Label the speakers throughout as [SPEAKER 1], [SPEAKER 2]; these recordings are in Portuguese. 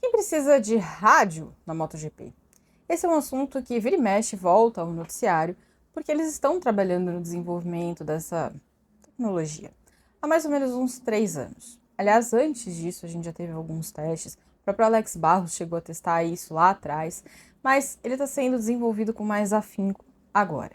[SPEAKER 1] Quem precisa de rádio na MotoGP? Esse é um assunto que vira e mexe volta ao noticiário, porque eles estão trabalhando no desenvolvimento dessa tecnologia há mais ou menos uns 3 anos. Aliás, antes disso, a gente já teve alguns testes. O próprio Alex Barros chegou a testar isso lá atrás, mas ele está sendo desenvolvido com mais afinco agora.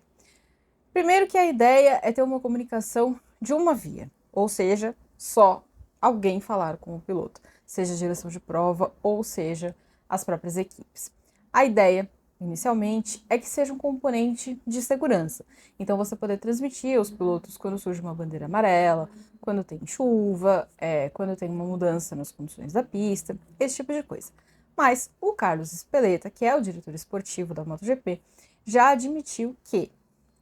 [SPEAKER 1] Primeiro que a ideia é ter uma comunicação de uma via, ou seja, só alguém falar com o piloto, seja a direção de prova ou seja as próprias equipes. A ideia, inicialmente, é que seja um componente de segurança. Então você poder transmitir aos pilotos quando surge uma bandeira amarela, quando tem chuva, quando tem uma mudança nas condições da pista, esse tipo de coisa. Mas o Carlos Espeleta, que é o diretor esportivo da MotoGP, já admitiu que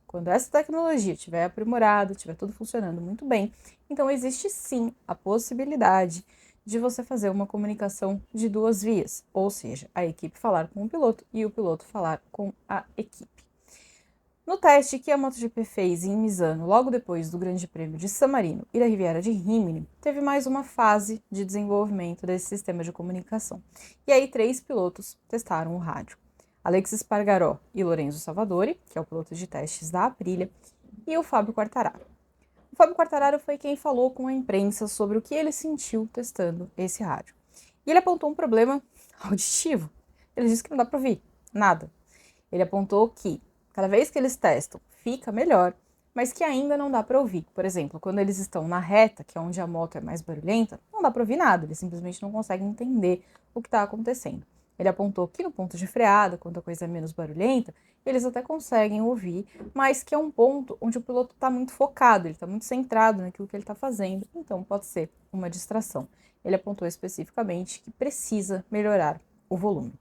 [SPEAKER 1] quando essa tecnologia estiver aprimorada, estiver tudo funcionando muito bem, então existe sim a possibilidade de você fazer uma comunicação de duas vias, ou seja, a equipe falar com o piloto e o piloto falar com a equipe. No teste que a MotoGP fez em Misano, logo depois do Grande Prêmio de San Marino e da Riviera de Rimini, teve mais uma fase de desenvolvimento desse sistema de comunicação. E aí 3 pilotos testaram o rádio. Alexis Espargaró e Lorenzo Savadori, que é o piloto de testes da Aprilia, e o Fábio Quartararo. O Fábio Quartararo foi quem falou com a imprensa sobre o que ele sentiu testando esse rádio. E ele apontou um problema auditivo. Ele disse que não dá para ouvir nada. Ele apontou que cada vez que eles testam, fica melhor, mas que ainda não dá para ouvir. Por exemplo, quando eles estão na reta, que é onde a moto é mais barulhenta, não dá para ouvir nada, eles simplesmente não conseguem entender o que está acontecendo. Ele apontou que no ponto de freada, quando a coisa é menos barulhenta, eles até conseguem ouvir, mas que é um ponto onde o piloto está muito focado, ele está muito centrado naquilo que ele está fazendo, então pode ser uma distração. Ele apontou especificamente que precisa melhorar o volume.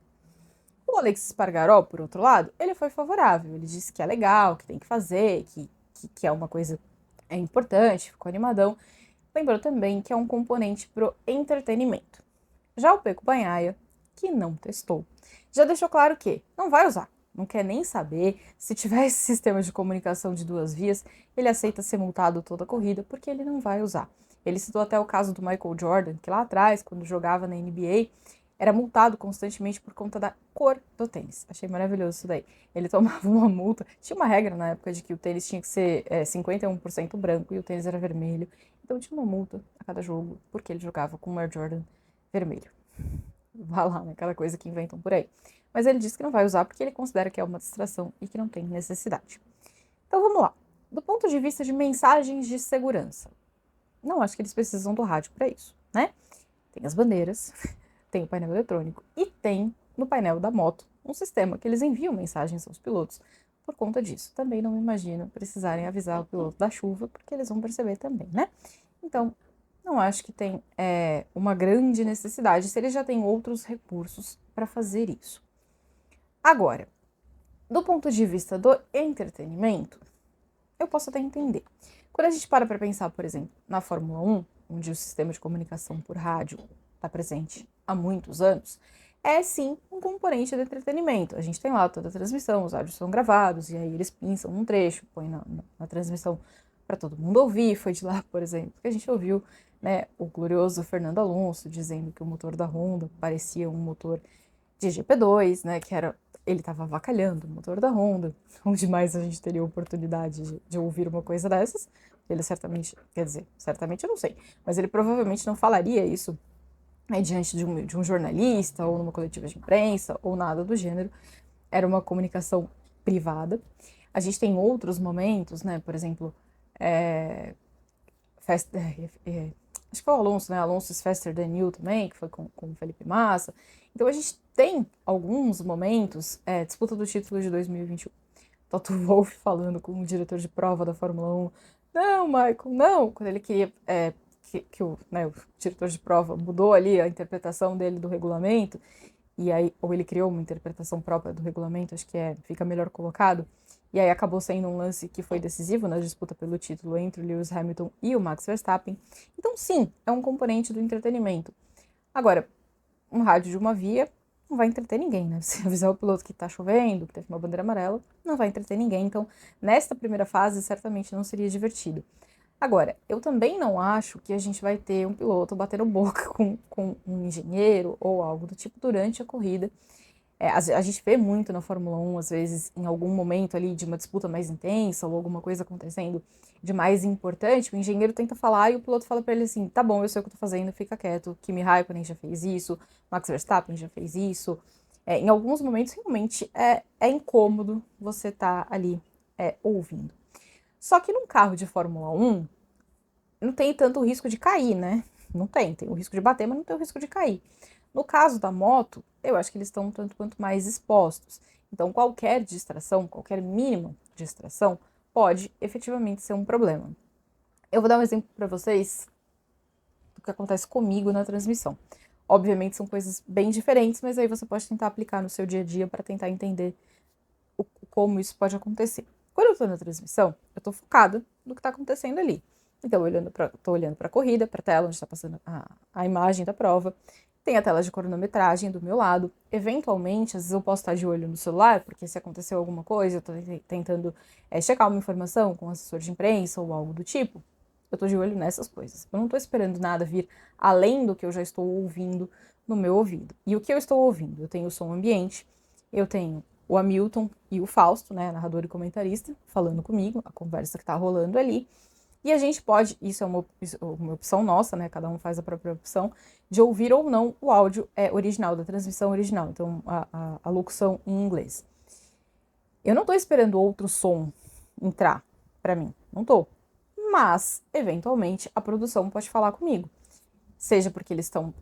[SPEAKER 1] O Alex Espargaró, por outro lado, ele foi favorável. Ele disse que é legal, que tem que fazer, que é uma coisa importante, ficou animadão. Lembrou também que é um componente pro entretenimento. Já o Peco Banhaia, que não testou, já deixou claro que não vai usar, não quer nem saber. Se tiver esse sistema de comunicação de duas vias, ele aceita ser multado toda a corrida, porque ele não vai usar. Ele citou até o caso do Michael Jordan, que lá atrás, quando jogava na NBA, era multado constantemente por conta da cor do tênis. Achei maravilhoso isso daí. Ele tomava uma multa. Tinha uma regra na época de que o tênis tinha que ser 51% branco e o tênis era vermelho. Então tinha uma multa a cada jogo porque ele jogava com o Air Jordan vermelho. Vá lá, naquela coisa que inventam por aí. Mas ele disse que não vai usar porque ele considera que é uma distração e que não tem necessidade. Então vamos lá. Do ponto de vista de mensagens de segurança, não acho que eles precisam do rádio para isso, né? Tem as bandeiras, tem o painel eletrônico e tem no painel da moto um sistema que eles enviam mensagens aos pilotos por conta disso. Também não me imagino precisarem avisar o piloto da chuva, porque eles vão perceber também, né? Então, não acho que tem uma grande necessidade se eles já têm outros recursos para fazer isso. Agora, do ponto de vista do entretenimento, eu posso até entender. Quando a gente para pensar, por exemplo, na Fórmula 1, onde o sistema de comunicação por rádio está presente há muitos anos, é sim um componente do entretenimento. A gente tem lá toda a transmissão, os áudios são gravados, e aí eles pinçam um trecho, põem na transmissão para todo mundo ouvir. Foi de lá, por exemplo, que a gente ouviu, né, o glorioso Fernando Alonso dizendo que o motor da Honda parecia um motor de GP2, né, que era, ele estava avacalhando o motor da Honda. Onde mais a gente teria oportunidade de ouvir uma coisa dessas? Ele certamente, quer dizer, certamente eu não sei, mas ele provavelmente não falaria isso diante de um jornalista ou numa coletiva de imprensa ou nada do gênero. Era uma comunicação privada. A gente tem outros momentos, né, por exemplo, acho que foi o Alonso, né? Alonso is faster than you também, que foi com o Felipe Massa. Então a gente tem alguns momentos, disputa do título de 2021. Toto Wolff falando com o diretor de prova da Fórmula 1. Não, Michael, não! Quando ele queria que o diretor de prova mudou ali a interpretação dele do regulamento, e aí, ou ele criou uma interpretação própria do regulamento, acho que fica melhor colocado, e aí acabou sendo um lance que foi decisivo na disputa pelo título entre o Lewis Hamilton e o Max Verstappen. Então, sim, é um componente do entretenimento. Agora, um rádio de uma via não vai entreter ninguém, né? Se avisar o piloto que tá chovendo, que teve uma bandeira amarela, não vai entreter ninguém. Então, nesta primeira fase, certamente não seria divertido. Agora, eu também não acho que a gente vai ter um piloto batendo boca com um engenheiro ou algo do tipo durante a corrida. A gente vê muito na Fórmula 1, às vezes, em algum momento ali de uma disputa mais intensa ou alguma coisa acontecendo de mais importante, o engenheiro tenta falar e o piloto fala pra ele assim, tá bom, eu sei o que eu tô fazendo, fica quieto, Kimi Raikkonen já fez isso, Max Verstappen já fez isso. Em alguns momentos, realmente, é incômodo você tá ali ouvindo. Só que num carro de Fórmula 1, não tem tanto o risco de cair, né? Não tem o risco de bater, mas não tem o risco de cair. No caso da moto, eu acho que eles estão tanto quanto mais expostos. Então, qualquer distração, qualquer mínima distração, pode efetivamente ser um problema. Eu vou dar um exemplo para vocês do que acontece comigo na transmissão. Obviamente são coisas bem diferentes, mas aí você pode tentar aplicar no seu dia a dia para tentar entender como isso pode acontecer. Quando eu estou na transmissão, eu estou focada no que está acontecendo ali. Então, estou olhando para a corrida, para a tela onde está passando a imagem da prova. Tem a tela de cronometragem do meu lado. Eventualmente, às vezes eu posso estar de olho no celular, porque se aconteceu alguma coisa, eu estou tentando checar uma informação com o assessor de imprensa ou algo do tipo. Eu estou de olho nessas coisas. Eu não estou esperando nada vir além do que eu já estou ouvindo no meu ouvido. E o que eu estou ouvindo? Eu tenho o som ambiente, eu tenho o Hamilton e o Fausto, né, narrador e comentarista, falando comigo, a conversa que tá rolando ali. E a gente pode, isso é uma opção nossa, né, cada um faz a própria opção, de ouvir ou não o áudio original, da transmissão original, então a locução em inglês. Eu não tô esperando outro som entrar para mim, não tô. Mas, eventualmente, a produção pode falar comigo. Seja porque eles estão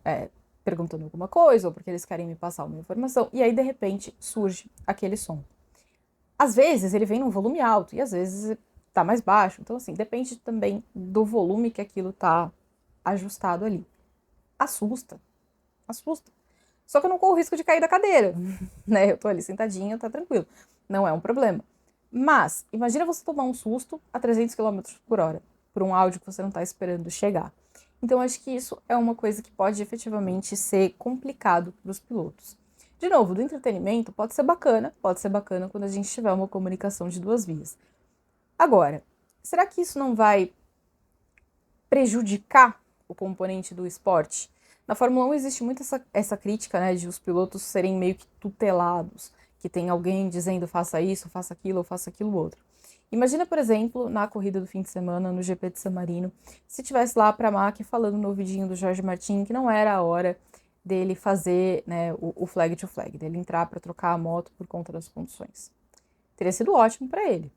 [SPEAKER 1] perguntando alguma coisa, ou porque eles querem me passar uma informação, e aí, de repente, surge aquele som. Às vezes ele vem num volume alto, e às vezes tá mais baixo. Então, assim, depende também do volume que aquilo tá ajustado ali. Assusta. Assusta. Só que eu não corro o risco de cair da cadeira, né? Eu tô ali sentadinha, tá tranquilo. Não é um problema. Mas, imagina você tomar um susto a 300 km por hora, por um áudio que você não tá esperando chegar. Então, acho que isso é uma coisa que pode efetivamente ser complicado para os pilotos. De novo, do entretenimento pode ser bacana quando a gente tiver uma comunicação de duas vias. Agora, será que isso não vai prejudicar o componente do esporte? Na Fórmula 1 existe muito essa crítica, né, de os pilotos serem meio que tutelados, que tem alguém dizendo faça isso, faça aquilo ou faça aquilo outro. Imagina, por exemplo, na corrida do fim de semana, no GP de San Marino, se tivesse lá para a Mac falando no ouvidinho do Jorge Martin que não era a hora dele fazer, né, o flag to flag, dele entrar para trocar a moto por conta das condições. Teria sido ótimo para ele,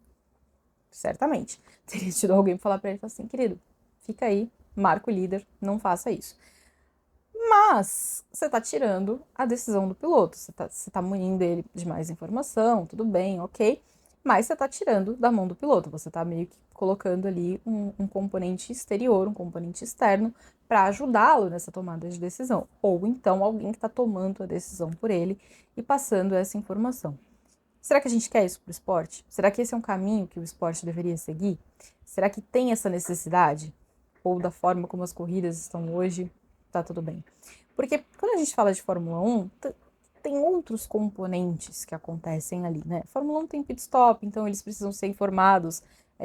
[SPEAKER 1] certamente. Teria tido alguém falar para ele assim, querido, fica aí, marca o líder, não faça isso. Mas você está tirando a decisão do piloto, você tá munindo ele de mais informação, tudo bem, ok, mas você está tirando da mão do piloto, você está meio que colocando ali um componente exterior, um componente externo para ajudá-lo nessa tomada de decisão, ou então alguém que está tomando a decisão por ele e passando essa informação. Será que a gente quer isso para o esporte? Será que esse é um caminho que o esporte deveria seguir? Será que tem essa necessidade? Ou da forma como as corridas estão hoje, tá tudo bem? Porque quando a gente fala de Fórmula 1, tem outros componentes que acontecem ali, né? Fórmula 1 tem pit stop, então eles precisam ser informados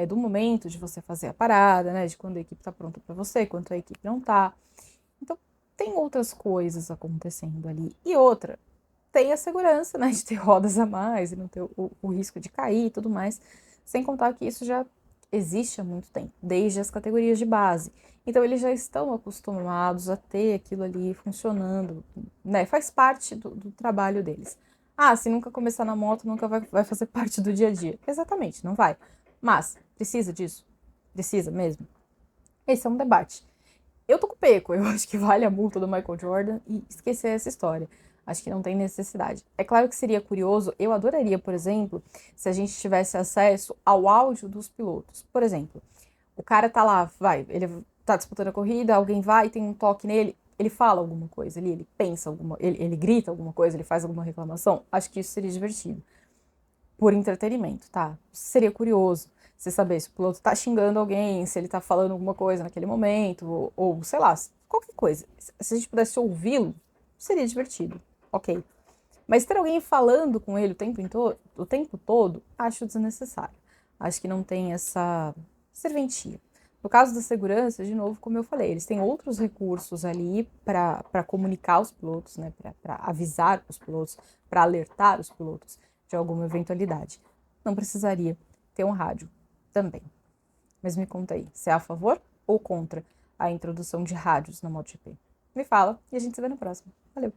[SPEAKER 1] do momento de você fazer a parada, né? De quando a equipe está pronta para você, quando a equipe não tá. Então, tem outras coisas acontecendo ali. E outra, tem a segurança, né, de ter rodas a mais e não ter o risco de cair e tudo mais, sem contar que isso já existe há muito tempo, desde as categorias de base. Então eles já estão acostumados a ter aquilo ali funcionando, né, faz parte do trabalho deles. Ah, se nunca começar na moto, nunca vai fazer parte do dia a dia. Exatamente, não vai. Mas, precisa disso? Precisa mesmo? Esse é um debate. Eu tô com o Peco, eu acho que vale a multa do Michael Jordan e esquecer essa história. Acho que não tem necessidade. É claro que seria curioso, eu adoraria, por exemplo, se a gente tivesse acesso ao áudio dos pilotos. Por exemplo, o cara tá lá, ele tá disputando a corrida, alguém vai e tem um toque nele, ele fala alguma coisa ali, ele pensa ele grita alguma coisa, ele faz alguma reclamação. Acho que isso seria divertido. Por entretenimento, tá? Seria curioso você saber se o piloto tá xingando alguém, se ele tá falando alguma coisa naquele momento, ou sei lá, qualquer coisa. Se a gente pudesse ouvi-lo, seria divertido, ok. Mas ter alguém falando com ele o tempo todo, acho desnecessário. Acho que não tem essa serventia. No caso da segurança, de novo, como eu falei, eles têm outros recursos ali para comunicar os pilotos, né, para avisar os pilotos, para alertar os pilotos de alguma eventualidade. Não precisaria ter um rádio também. Mas me conta aí, você é a favor ou contra a introdução de rádios na MotoGP? Me fala e a gente se vê no próximo. Valeu!